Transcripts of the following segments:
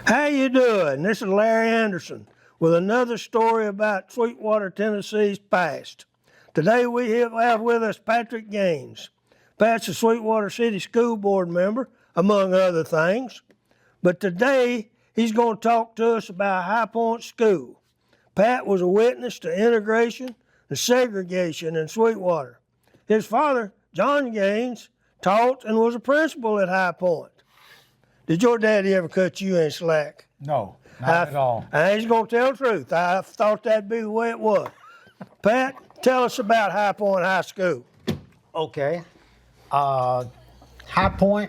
How you doing? This is Larry Anderson with another story about Sweetwater, Tennessee's past. Today we have with us Patrick Gaines. Pat's a Sweetwater City School Board member, among other things. But today he's going to talk to us about Highpoint School. Pat was a witness to integration and segregation in Sweetwater. His father, John Gaines, taught and was a principal at Highpoint. Did your daddy ever cut you any slack? No, not at all. He's going to tell the truth. I thought that'd be the way it was. Pat, tell us about Highpoint High School. Okay. Highpoint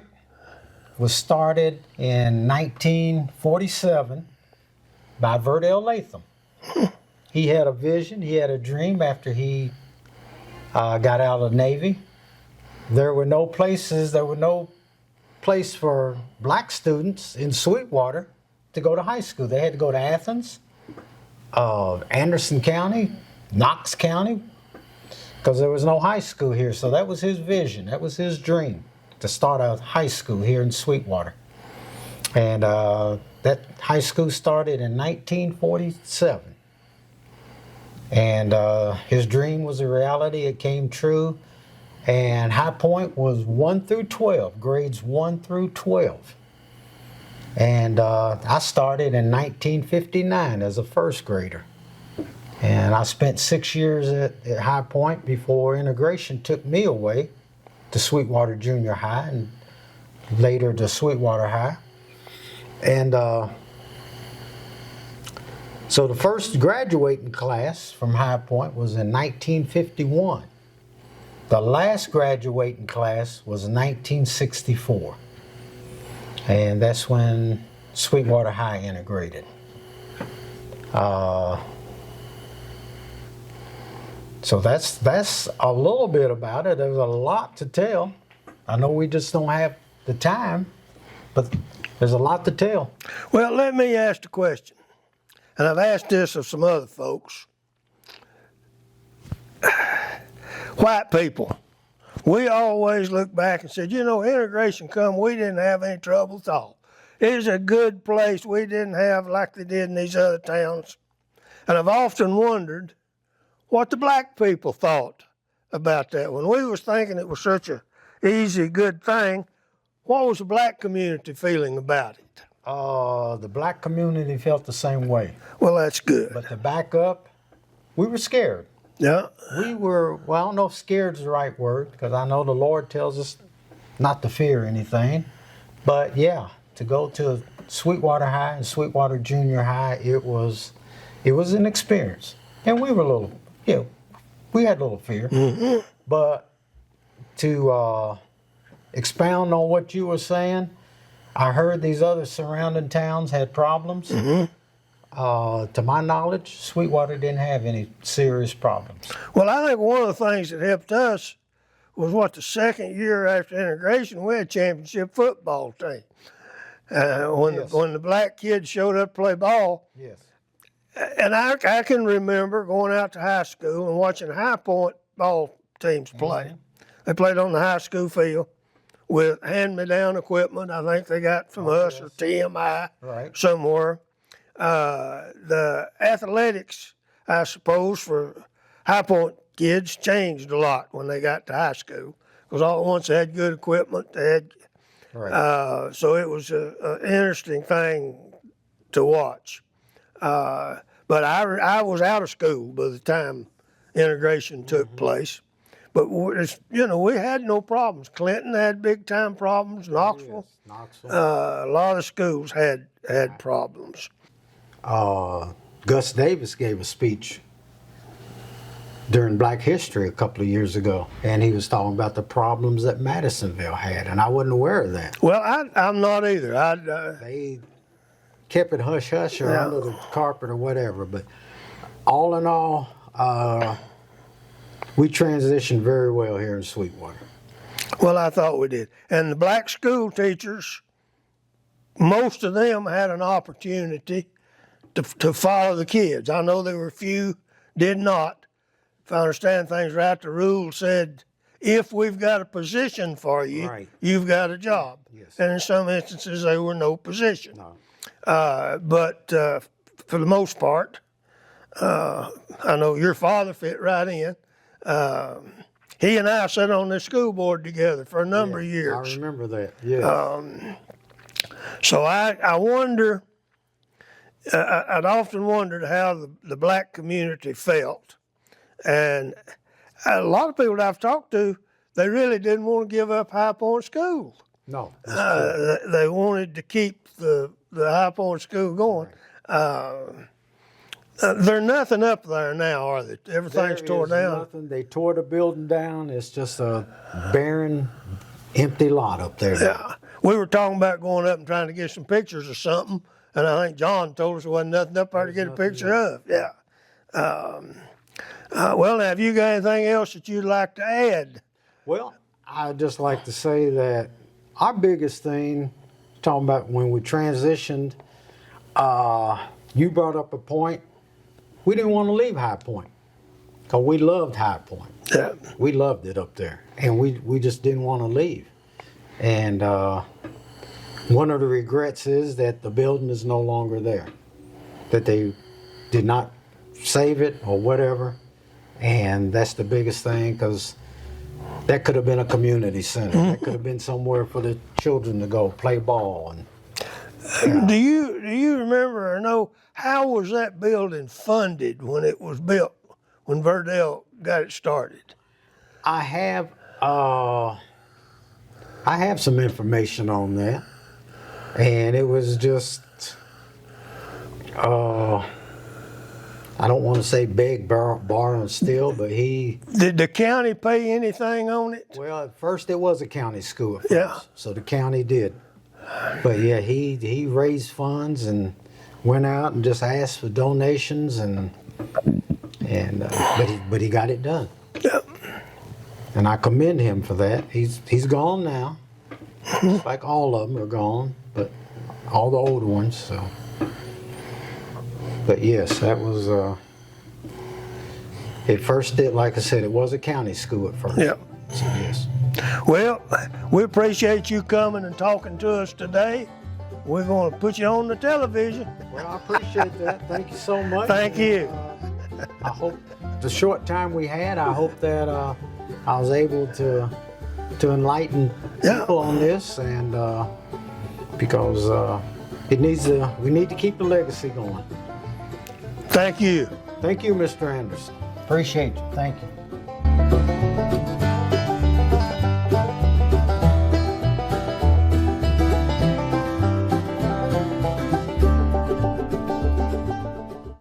was started in 1947 by Vert L. Latham. He had a vision, he had a dream after he got out of the Navy. There were no place for black students in Sweetwater to go to high school. They had to go to Athens, Anderson County, Knox County, because there was no high school here. So that was his vision, that was his dream, to start a high school here in Sweetwater. And that high school started in 1947. And his dream was a reality, it came true. And Highpoint was 1 through 12, grades 1 through 12. And I started in 1959 as a first grader. And I spent 6 years at Highpoint before integration took me away to Sweetwater Junior High and later to Sweetwater High. And so the first graduating class from Highpoint was in 1951. The last graduating class was 1964, and that's when Sweetwater High integrated. So that's a little bit about it. There's a lot to tell. I know we just don't have the time, but there's a lot to tell. Well, let me ask the question, and I've asked this of some other folks. White people, we always look back and said, you know, integration come, we didn't have any trouble at all. It was a good place we didn't have like they did in these other towns. And I've often wondered what the black people thought about that. When we was thinking it was such a easy, good thing, what was the black community feeling about it? The black community felt the same way. Well, that's good. But to back up, we were scared. Yeah. We were, well, I don't know if scared is the right word, because I know the Lord tells us not to fear anything. But yeah, to go to Sweetwater High and Sweetwater Junior High, it was an experience. And we were a little, we had a little fear. Mm-hmm. But to expound on what you were saying, I heard these other surrounding towns had problems. Mm-hmm. To my knowledge, Sweetwater didn't have any serious problems. Well, I think one of the things that helped us was the second year after integration, we had a championship football team. When the black kids showed up to play ball. Yes. And I can remember going out to high school and watching Highpoint ball teams play. Mm-hmm. They played on the high school field with hand-me-down equipment. I think they got from us or TMI somewhere. The athletics, I suppose, for Highpoint kids changed a lot when they got to high school, because all at once they had good equipment. They had, so it was an interesting thing to watch. But I was out of school by the time integration took place. But we had no problems. Clinton had big time problems. Knoxville, a lot of schools had problems. Gus Davis gave a speech during Black History a couple of years ago, and he was talking about the problems that Madisonville had, and I wasn't aware of that. Well, I'm not either. They kept it hush-hush or under the carpet or whatever, but all in all, we transitioned very well here in Sweetwater. Well, I thought we did. And the black school teachers, most of them had an opportunity to follow the kids. I know there were a few did not. If I understand things right, the rule said if we've got a position for you, right, you've got a job. Yes. And in some instances, there were no position. No. But for the most part, I know your father fit right in. He and I sat on the school board together for a number of I years. remember that. Yeah. So I wonder, I'd often wondered how the black community felt. And a lot of people that I've talked to, they really didn't want to give up Highpoint School. No. That's true. They wanted to keep the Highpoint School going. There's nothing up there now, are they? Everything's tore down. Nothing. They tore the building down. It's just a barren, empty lot up there. Yeah. We were talking about going up and trying to get some pictures or something, and I think John told us there wasn't nothing up there to get a picture of. Yeah. Well, now, have you got anything else that you'd like to add? Well, I'd just like to say that our biggest thing, talking about when we transitioned, you brought up a point. We didn't want to leave High Point because we loved High Point. Yeah. We loved it up there, and we just didn't want to leave. And one of the regrets is that the building is no longer there, that they did not save it or whatever. And that's the biggest thing, because that could have been a community center. That could have been somewhere for the children to go play ball. And Do you remember or know how was that building funded when it was built, when Verdell got it started? I have some information on that, and it was just I don't want to say beg, borrow, and steal, but Did the county pay anything on it? well, at first it was a county school at first, Yeah. so the county did. But yeah, he raised funds and went out and just asked for donations, but he got it done. Yeah. And I commend him for that. He's gone now. Like all of them are gone, but all the older ones. So, but yes, that was. It first did, like I said, it was a county school at first. Yeah. So yes. Well, we appreciate you coming and talking to us today. We're going to put you on the television. Well, I appreciate that. Thank you so much. Thank you. I hope the short time we had, I hope that I was able to enlighten Yeah. people on this, and because we need to keep the legacy going. Thank you. Thank you, Mr. Anderson. Appreciate you. Thank you.